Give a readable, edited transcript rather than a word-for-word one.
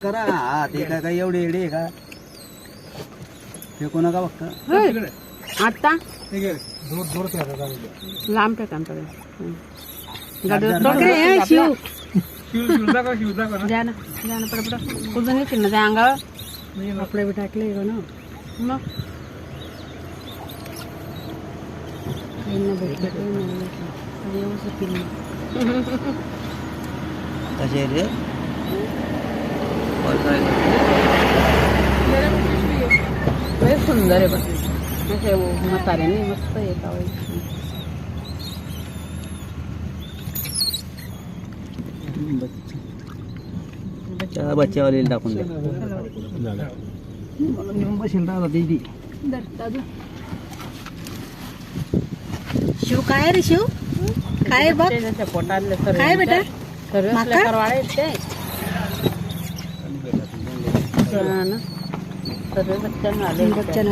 करा हा ते काय एवढे एवढे आहे का फेकू नका फक्त आता लांब फेक द्या ना पडपड कुठून येतील ना त्या अंगावर आपलं बी टाकले ना मग कसे रे लय सुंदर आहे बघ असे मसाल्याने मस्त येतात बच्च्यावाली टाकून द्या शिव काय रे शिव काय बघ पोटातले काय बेटा सर्व वाळे ते सर्व बच्चांना आले